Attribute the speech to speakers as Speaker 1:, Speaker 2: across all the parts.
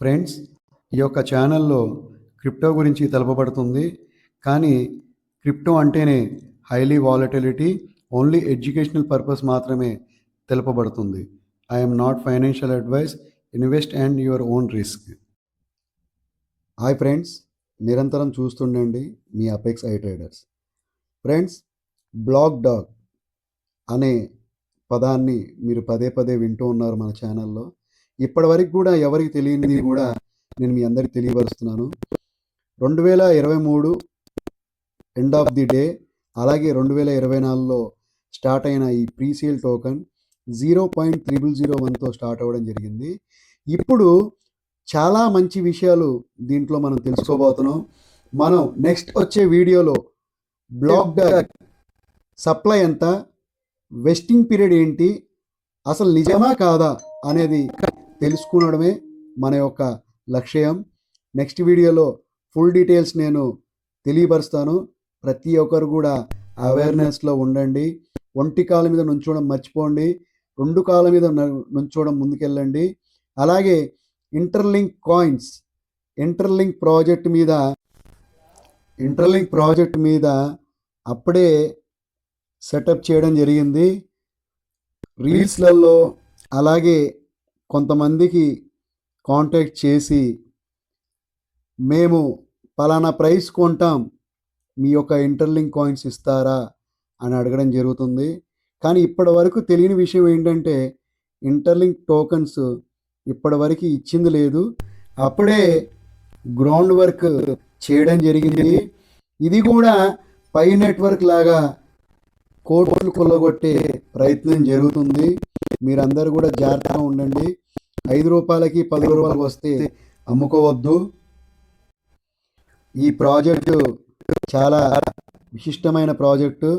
Speaker 1: Friends, ఈ యొక్క ఛానల్లో క్రిప్టో గురించి తెలుపబడుతుంది. కానీ క్రిప్టో అంటేనే highly volatility, only educational purpose మాత్రమే తెలుపబడుతుంది. I am not financial advice. Invest and your own risk. Hi friends, నిరంతరం చూస్తుండండి మీ apex I traders. Friends, black dog అనే పదాన్ని మీరు పదే పదే వింటూ ఉన్నారు మన ఛానల్లో. ఇప్పటివరకు కూడా ఎవరికి తెలియనిది కూడా నేను మీ అందరికి తెలియపరుస్తున్నాను. 2023 ఎండ్ ఆఫ్ ది డే, అలాగే 2024లో స్టార్ట్ అయిన ఈ ప్రీసేల్ టోకెన్ 0.0001తో స్టార్ట్ అవ్వడం జరిగింది. ఇప్పుడు చాలా మంచి విషయాలు దీంట్లో మనం తెలుసుకోబోతున్నాం. మనం నెక్స్ట్ వచ్చే వీడియోలో బ్లాక్ డాగ్ సప్లై ఎంత, వెస్టింగ్ పీరియడ్ ఏంటి, అసలు నిజమా కాదా అనేది తెలుసుకోవడమే మన యొక్క లక్ష్యం. నెక్స్ట్ వీడియోలో ఫుల్ డీటెయిల్స్ నేను తెలియపరుస్తాను. ప్రతి ఒక్కరు కూడా అవేర్నెస్లో ఉండండి. ఒంటి కాళ్ళ మీద నుంచోవడం మర్చిపోండి, 2 కాళ్ళ మీద నుంచోవడం ముందుకెళ్ళండి. అలాగే ఇంటర్లింక్ కాయిన్స్, ఇంటర్లింక్ ప్రాజెక్ట్ మీద అప్పుడే సెటప్ చేయడం జరిగింది. రీల్స్లలో అలాగే కొంతమందికి కాంటాక్ట్ చేసి మేము పలానా ప్రైస్ కొంటాం, మీ యొక్క ఇంటర్లింక్ కాయిన్స్ ఇస్తారా అని అడగడం జరుగుతుంది. కానీ ఇప్పటి వరకు తెలియని విషయం ఏంటంటే ఇంటర్లింక్ టోకన్స్ ఇప్పటి వరకు ఇచ్చింది లేదు. అప్పుడే గ్రౌండ్ వర్క్ చేయడం జరిగింది. ఇది కూడా పై నెట్వర్క్ లాగా కోట్లు కొల్లగొట్టే ప్రయత్నం జరుగుతుంది. మీరందరూ కూడా జాగ్రత్తగా ఉండండి. 5 రూపాయలకి 10 రూపాయలకు వస్తే అమ్ముకోవద్దు. ఈ ప్రాజెక్టు చాలా విశిష్టమైన ప్రాజెక్టు,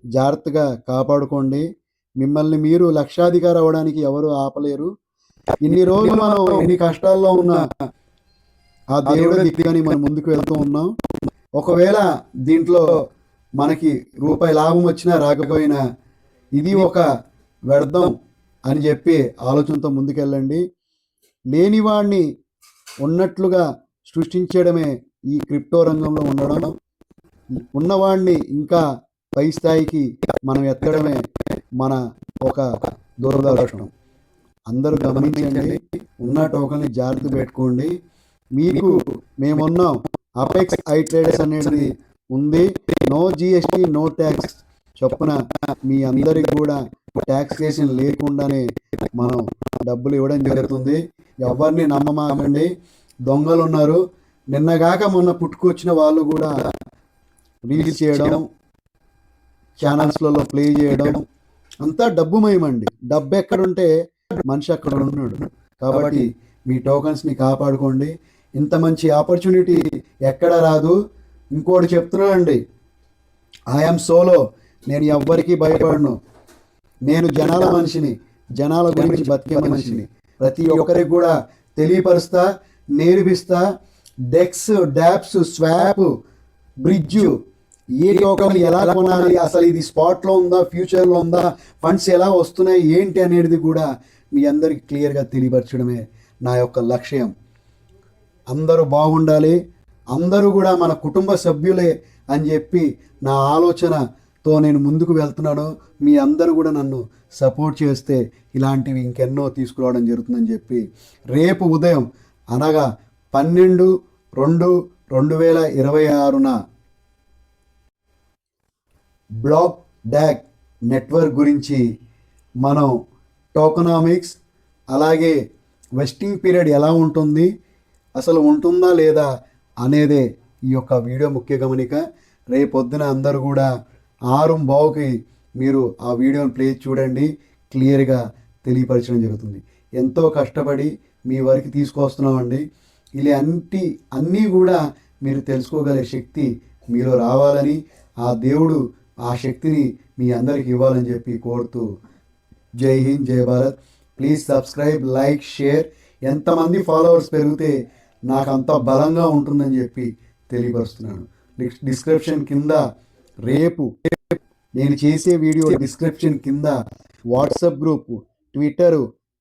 Speaker 1: జాగ్రత్తగా కాపాడుకోండి. మిమ్మల్ని మీరు లక్షాధికారి అవ్వడానికి ఎవరు ఆపలేరు. ఇన్ని రోజులు మనం ఎన్ని కష్టాల్లో ఉన్నా ఆ దేవుడే దిక్కుని మనం ముందుకు వెళ్తూ ఉన్నాం. ఒకవేళ దీంట్లో మనకి రూపాయి లాభం వచ్చినా రాకపోయినా ఇది ఒక వ్యర్థం అని చెప్పి ఆలోచనతో ముందుకెళ్ళండి. లేనివాడిని ఉన్నట్లుగా సృష్టించడమే ఈ క్రిప్టో రంగంలో ఉండడం. ఉన్నవాడిని ఇంకా పై స్థాయికి మనం ఎత్తడమే మన ఒక దూరదర్శనం. అందరూ గమనించండి, ఉన్న టోకన్ని జాగ్రత్త పెట్టుకోండి. మీకు మేమున్నాం. అపెక్స్ ఐ ట్రేడర్స్ అనేది ఉంది. నో జిఎస్టీ, నో ట్యాక్స్ చొప్పున మీ అందరికి కూడా ట్యాక్సేషన్ లేకుండానే మనం డబ్బులు ఇవ్వడం జరుగుతుంది. ఎవరిని నమ్మమాకండి, దొంగలు ఉన్నారు. నిన్నగాక మొన్న పుట్టుకొచ్చిన వాళ్ళు కూడా రీల్స్ చేయడం, ఛానల్స్లలో ప్లే చేయడం అంతా డబ్బుమయమండి. డబ్బు ఎక్కడుంటే మనిషి అక్కడ ఉన్నాడు. కాబట్టి మీ టోకన్స్ని కాపాడుకోండి. ఇంత మంచి ఆపర్చునిటీ ఎక్కడ రాదు. ఇంకోటి చెప్తున్నానండి, ఐఎమ్ సోలో. నేను ఎవ్వరికీ భయపడను. నేను జనాల మనిషిని, జనాల గురించి బతికే మనిషిని. ప్రతి ఒక్కరికి కూడా తెలియపరుస్తా, నేర్పిస్తా. డెక్స్, డాప్స్, స్వాప్, బ్రిడ్జ్, ఏ టోకన్ ఎలా కొనాలి, అసలు ఇది స్పాట్లో ఉందా, ఫ్యూచర్లో ఉందా, ఫండ్స్ ఎలా వస్తున్నాయి ఏంటి అనేది కూడా మీ అందరికి క్లియర్గా తెలియపరచడమే నా యొక్క లక్ష్యం. అందరూ బాగుండాలి, అందరూ కూడా మన కుటుంబ సభ్యులే అని చెప్పి నా ఆలోచనతో నేను ముందుకు వెళ్తున్నాను. మీ అందరూ కూడా నన్ను సపోర్ట్ చేస్తే ఇలాంటివి ఇంకెన్నో తీసుకురావడం జరుగుతుందని చెప్పి రేపు ఉదయం అనగా 12/2/2026న బ్లాక్ డాగ్ నెట్వర్క్ గురించి మనం టోకనామిక్స్, అలాగే వెస్టింగ్ పీరియడ్ ఎలా ఉంటుంది, అసలు ఉంటుందా లేదా అనేదే ఈ యొక్క వీడియో ముఖ్య గమనిక. రేపొద్దున అందరూ కూడా 6:15కి మీరు ఆ వీడియోని ప్లే చూడండి. క్లియర్గా తెలియపరచడం జరుగుతుంది. ఎంతో కష్టపడి మీ వరకు తీసుకొస్తున్నామండి. ఇలా అన్నీ కూడా మీరు తెలుసుకోగలిగే శక్తి మీలో రావాలని, ఆ దేవుడు ఆ శక్తిని మీ అందరికి ఇవ్వాలని చెప్పి కోరుతూ జై హింద్, జై Bharat. Please subscribe, like, share. ఎంతమంది ఫాలోవర్స్ పెరిగితే నాకు అంత బలంగా ఉంటుందని చెప్పి తెలియపరుస్తున్నాను. డిస్క్రిప్షన్ కింద రేపు నేను చేసే వీడియో డిస్క్రిప్షన్ కింద వాట్సాప్ గ్రూప్, ట్విట్టర్,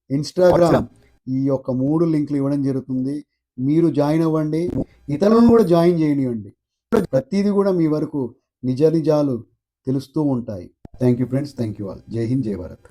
Speaker 1: ఇన్స్టాగ్రామ్, ఈ యొక్క 3 లింకులు ఇవ్వడం జరుగుతుంది. మీరు జాయిన్ అవ్వండి. ఇతరులను కూడా జాయిన్ చేయనివ్వండి. ప్రతీది కూడా మీ వరకు నిజాలు తెలుస్తూ ఉంటాయి. Thank you friends. Thank you all. జై హింద్, జై భారత్.